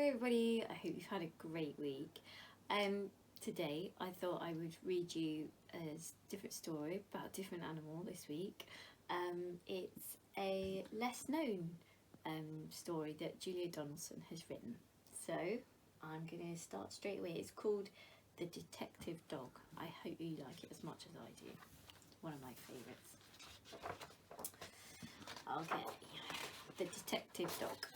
everybody, I hope you've had a great week. Today I thought I would read you a different story about a different animal this week. It's a less known story that Julia Donaldson has written. So I'm going to start straight away. It's called The Detective Dog. I hope you like it as much as I do. One of my favourites. Okay, The Detective Dog.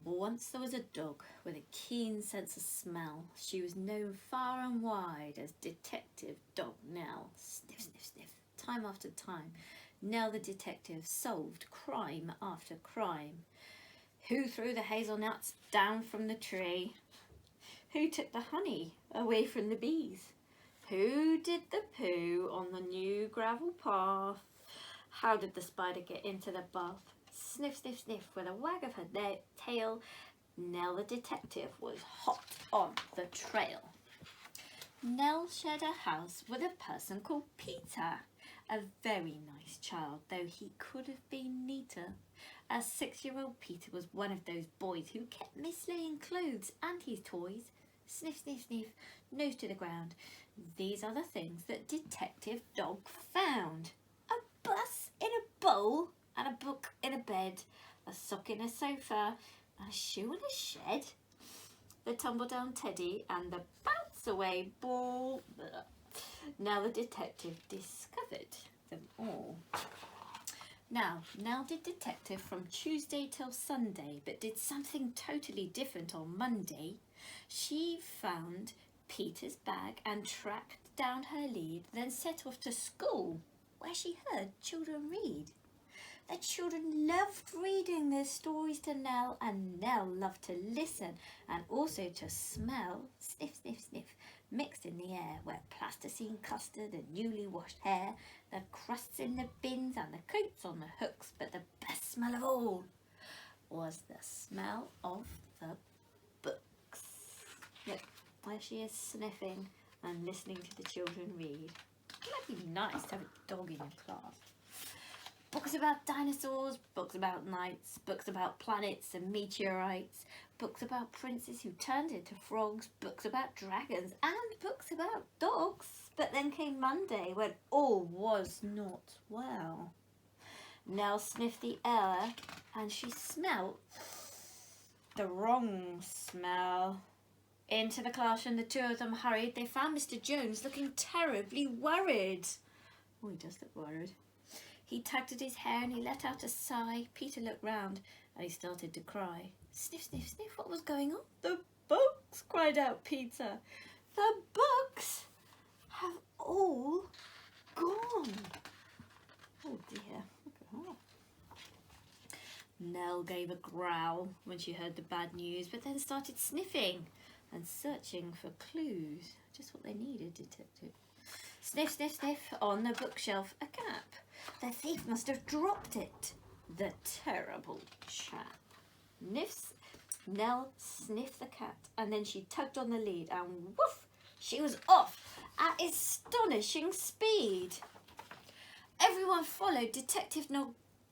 Once there was a dog with a keen sense of smell. She was known far and wide as Detective Dog Nell. Sniff, sniff, sniff. Time after time, Nell the detective solved crime after crime. Who threw the hazelnuts down from the tree? Who took the honey away from the bees? Who did the poo on the new gravel path? How did the spider get into the bath? Sniff, sniff, sniff, with a wag of her tail, Nell the detective was hot on the trail. Nell shared a house with a person called Peter, a very nice child, though he could have been neater. A 6-year-old Peter was one of those boys who kept mislaying clothes and his toys. Sniff, sniff, sniff, nose to the ground. These are the things that Detective Dog found. A bus in a bowl, and a book in a bed, a sock in a sofa, a shoe in a shed, the tumble-down teddy, and the bounce-away ball. Now the detective discovered them all. Now did detective from Tuesday till Sunday, but did something totally different on Monday. She found Peter's bag and tracked down her lead, then set off to school, where she heard children read. The children loved reading their stories to Nell, and Nell loved to listen and also to smell. Sniff, sniff, sniff, mixed in the air were plasticine custard and newly washed hair, the crusts in the bins and the coats on the hooks, but the best smell of all was the smell of the books. Look, where she is sniffing and listening to the children read. It might be nice to have a dog in your class. Books about dinosaurs, books about knights, books about planets and meteorites, books about princes who turned into frogs, books about dragons, and books about dogs. But then came Monday, when all was not well. Nell sniffed the air, and she smelt the wrong smell. Into the classroom the two of them hurried. They found Mr. Jones looking terribly worried. Oh, he does look worried. He tugged at his hair and he let out a sigh. Peter looked round and he started to cry. Sniff, sniff, sniff, what was going on? The books, cried out Peter. The books have all gone. Oh dear, look at her. Nell gave a growl when she heard the bad news, but then started sniffing and searching for clues. Just what they needed, detective. Sniff, sniff, sniff, on the bookshelf, a cap. The thief must have dropped it. The terrible chap. Nell sniffed the cat, and then she tugged on the lead, and woof, she was off at astonishing speed. Everyone followed Detective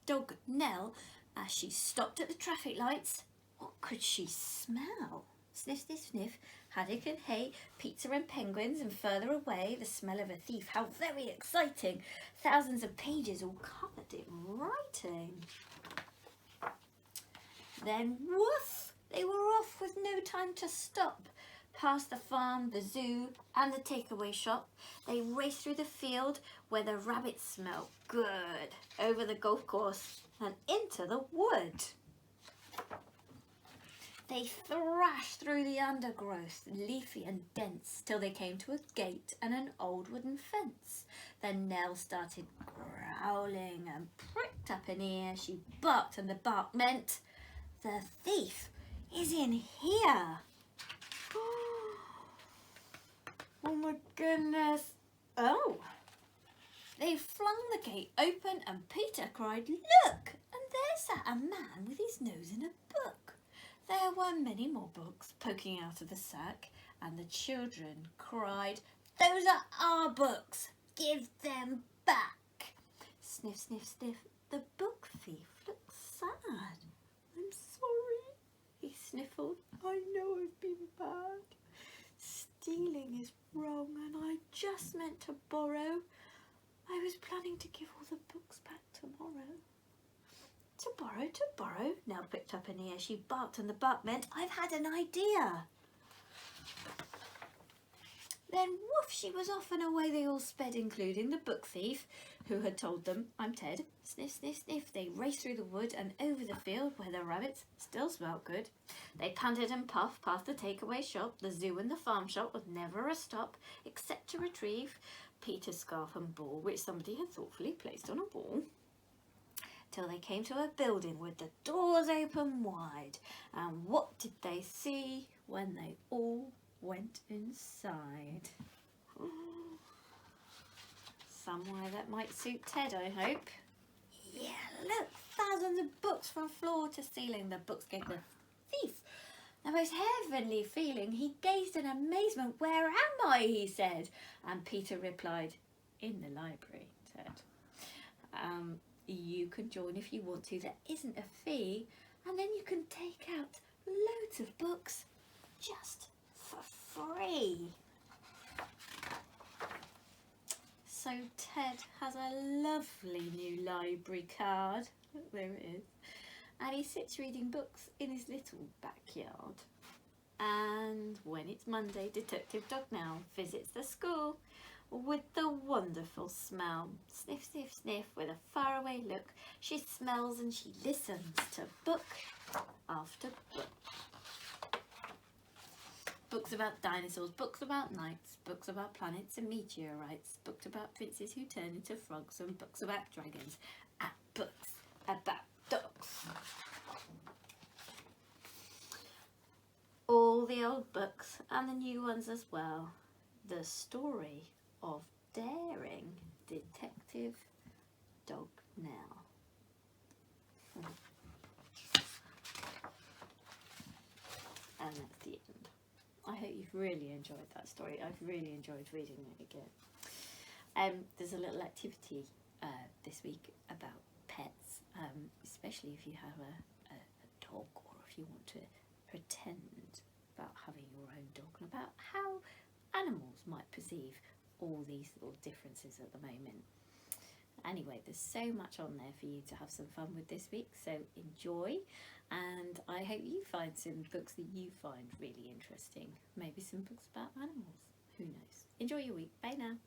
Dog Nell as she stopped at the traffic lights. What could she smell? Sniff, sniff, sniff, haddock and hay, pizza and penguins, and further away, the smell of a thief. How very exciting! Thousands of pages all covered in writing. Then, woof! They were off with no time to stop. Past the farm, the zoo, and the takeaway shop, they raced through the field where the rabbits smelled good, over the golf course, and into the wood. They thrashed through the undergrowth, leafy and dense, till they came to a gate and an old wooden fence. Then Nell started growling and pricked up an ear. She barked, and the bark meant, the thief is in here. Oh my goodness. Oh. They flung the gate open and Peter cried, look! And there sat a man with his nose in a book. There were many more books poking out of the sack, and the children cried, those are our books! Give them back! Sniff, sniff, sniff. The book thief looked sad. I'm sorry, he meant to borrow. I was planning to give all the books back tomorrow. To borrow, Nell picked up an ear. She barked, and the bark meant, I've had an idea. Then woof, she was off and away they all sped, including the book thief, who had told them, I'm Ted. Sniff, sniff, sniff. They raced through the wood and over the field where the rabbits still smelt good. They panted and puffed past the takeaway shop, the zoo and the farm shop with never a stop, except to retrieve Peter's scarf and ball, which somebody had thoughtfully placed on a wall, till they came to a building with the doors open wide. And what did they see when they all went inside? Somewhere that might suit Ted, I hope. Yeah, look, thousands of books from floor to ceiling. The books gave the thief the most heavenly feeling. He gazed in amazement. Where am I? He said. And Peter replied, in the library, Ted. You can join if you want to. There isn't a fee. And then you can take out loads of books just for free. So Ted has a lovely new library card. Look, there it is. And he sits reading books in his little backyard. And when it's Monday, Detective Dog Nell visits the school with the wonderful smell. Sniff, sniff, sniff, with a faraway look. She smells and she listens to book after book. Books about dinosaurs, books about knights, books about planets and meteorites, books about princes who turn into frogs, and books about dragons, and books about dogs. All the old books and the new ones as well. The story of daring Detective Dog Nell. And that's the end. I hope you've really enjoyed that story. I've really enjoyed reading it again. There's a little activity this week about pets, especially if you have a dog, or if you want to pretend about having your own dog, and about how animals might perceive all these little differences at the moment. Anyway, there's so much on there for you to have some fun with this week, so enjoy, and I hope you find some books that you find really interesting. Maybe some books about animals, who knows. Enjoy your week. Bye now.